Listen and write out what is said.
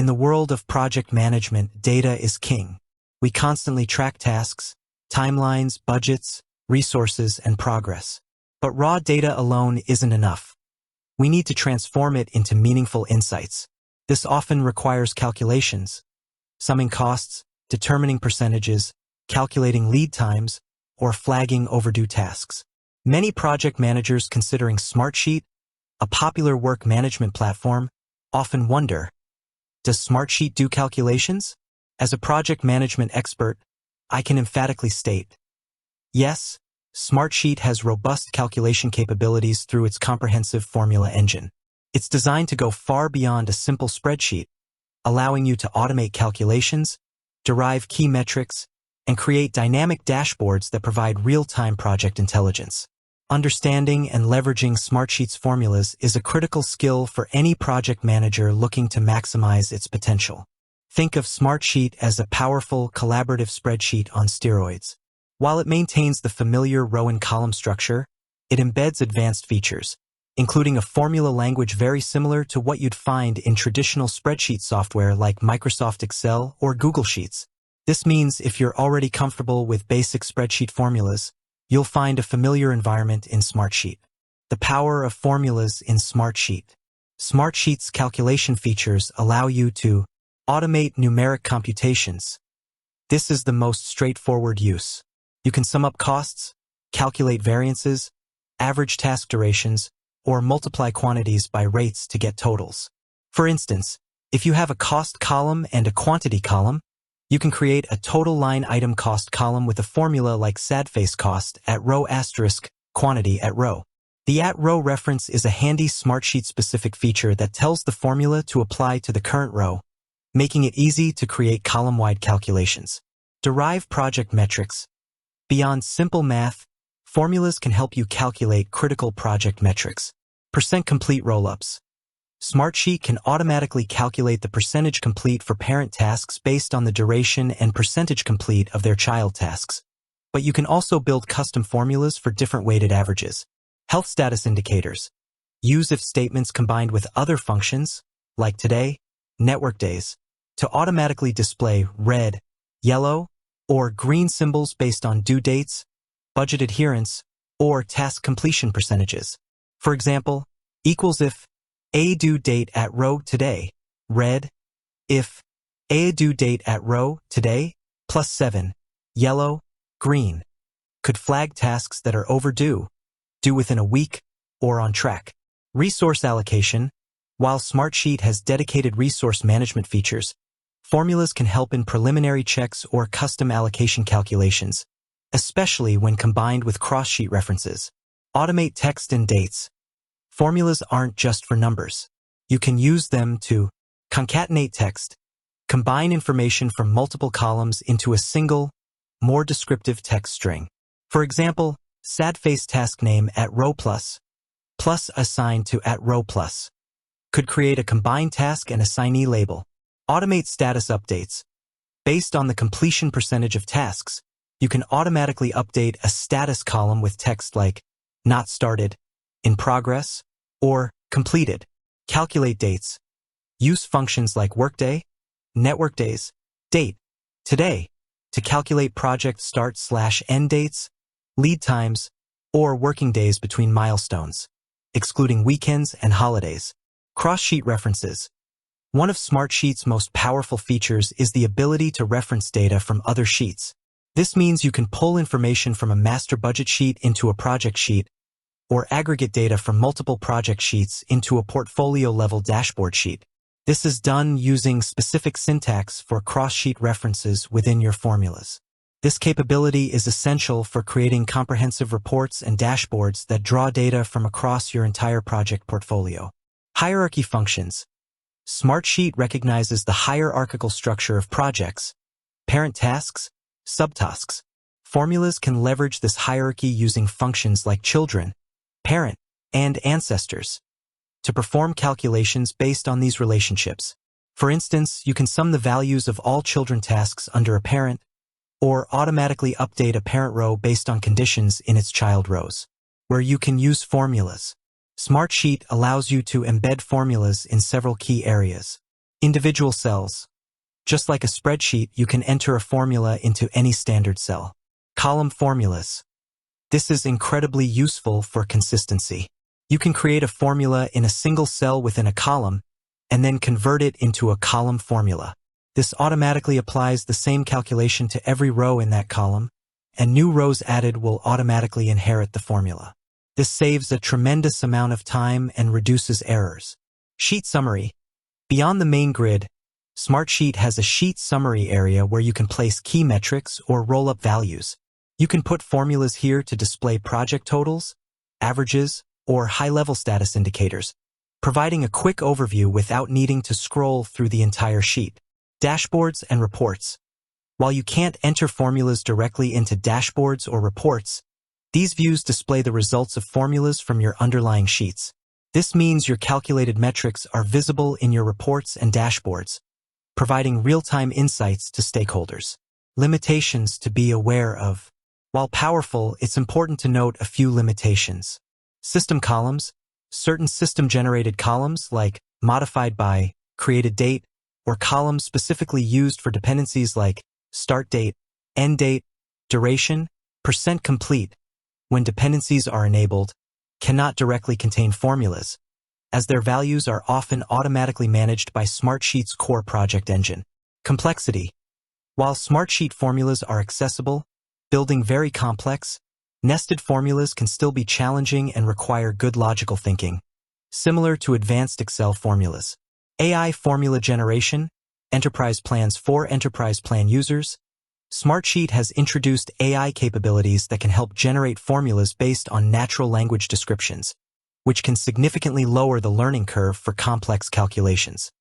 In the world of project management, data is king. We constantly track tasks, timelines, budgets, resources, and progress. But raw data alone isn't enough. We need to transform it into meaningful insights. This often requires calculations, summing costs, determining percentages, calculating lead times, or flagging overdue tasks. Many project managers considering Smartsheet, a popular work management platform, often wonder, does Smartsheet do calculations? As a project management expert, I can emphatically state, yes, Smartsheet has robust calculation capabilities through its comprehensive formula engine. It's designed to go far beyond a simple spreadsheet, allowing you to automate calculations, derive key metrics, and create dynamic dashboards that provide real-time project intelligence. Understanding and leveraging Smartsheet's formulas is a critical skill for any project manager looking to maximize its potential. Think of Smartsheet as a powerful, collaborative spreadsheet on steroids. While it maintains the familiar row and column structure, it embeds advanced features, including a formula language very similar to what you'd find in traditional spreadsheet software like Microsoft Excel or Google Sheets. This means if you're already comfortable with basic spreadsheet formulas, you'll find a familiar environment in Smartsheet. The power of formulas in Smartsheet. Smartsheet's calculation features allow you to automate numeric computations. This is the most straightforward use. You can sum up costs, calculate variances, average task durations, or multiply quantities by rates to get totals. For instance, if you have a cost column and a quantity column, you can create a total line item cost column with a formula like sadface cost at row asterisk quantity at row. The at row reference is a handy Smartsheet specific feature that tells the formula to apply to the current row, making it easy to create column-wide calculations. Derive project metrics. Beyond simple math, formulas can help you calculate critical project metrics. Percent complete roll-ups. Smartsheet can automatically calculate the percentage complete for parent tasks based on the duration and percentage complete of their child tasks. But you can also build custom formulas for different weighted averages. Health status indicators. Use if statements combined with other functions, like today, network days, to automatically display red, yellow, or green symbols based on due dates, budget adherence, or task completion percentages. For example, equals if a due date at row today, red, if a due date at row today, +7, yellow, green, could flag tasks that are overdue, due within a week, or on track. Resource allocation. While Smartsheet has dedicated resource management features, formulas can help in preliminary checks or custom allocation calculations, especially when combined with cross-sheet references. Automate text and dates. Formulas aren't just for numbers. You can use them to concatenate text, combine information from multiple columns into a single, more descriptive text string. For example, sadface task name at row plus assigned to at row plus could create a combined task and assignee label. Automate status updates. Based on the completion percentage of tasks, you can automatically update a status column with text like not started, in progress, or completed. Calculate dates. Use functions like workday, network days, date, today, to calculate project start/end dates, lead times, or working days between milestones, excluding weekends and holidays. Cross-sheet references. One of Smartsheet's most powerful features is the ability to reference data from other sheets. This means you can pull information from a master budget sheet into a project sheet, or aggregate data from multiple project sheets into a portfolio-level dashboard sheet. This is done using specific syntax for cross-sheet references within your formulas. This capability is essential for creating comprehensive reports and dashboards that draw data from across your entire project portfolio. Hierarchy functions. Smartsheet recognizes the hierarchical structure of projects, parent tasks, subtasks. Formulas can leverage this hierarchy using functions like children, parent, and ancestors to perform calculations based on these relationships. For instance, you can sum the values of all children tasks under a parent, or automatically update a parent row based on conditions in its child rows. Where you can use formulas. Smartsheet allows you to embed formulas in several key areas. Individual cells. Just like a spreadsheet, you can enter a formula into any standard cell. Column formulas. This is incredibly useful for consistency. You can create a formula in a single cell within a column and then convert it into a column formula. This automatically applies the same calculation to every row in that column, and new rows added will automatically inherit the formula. This saves a tremendous amount of time and reduces errors. Sheet summary. Beyond the main grid, Smartsheet has a sheet summary area where you can place key metrics or roll-up values. You can put formulas here to display project totals, averages, or high-level status indicators, providing a quick overview without needing to scroll through the entire sheet. Dashboards and reports. While you can't enter formulas directly into dashboards or reports, these views display the results of formulas from your underlying sheets. This means your calculated metrics are visible in your reports and dashboards, providing real-time insights to stakeholders. Limitations to be aware of. While powerful, it's important to note a few limitations. System columns. Certain system-generated columns, like modified by, created date, or columns specifically used for dependencies like start date, end date, duration, percent complete, when dependencies are enabled, cannot directly contain formulas, as their values are often automatically managed by Smartsheet's core project engine. Complexity. While Smartsheet formulas are accessible, building very complex, nested formulas can still be challenging and require good logical thinking, similar to advanced Excel formulas. AI formula generation, enterprise plans for enterprise plan users. Smartsheet has introduced AI capabilities that can help generate formulas based on natural language descriptions, which can significantly lower the learning curve for complex calculations.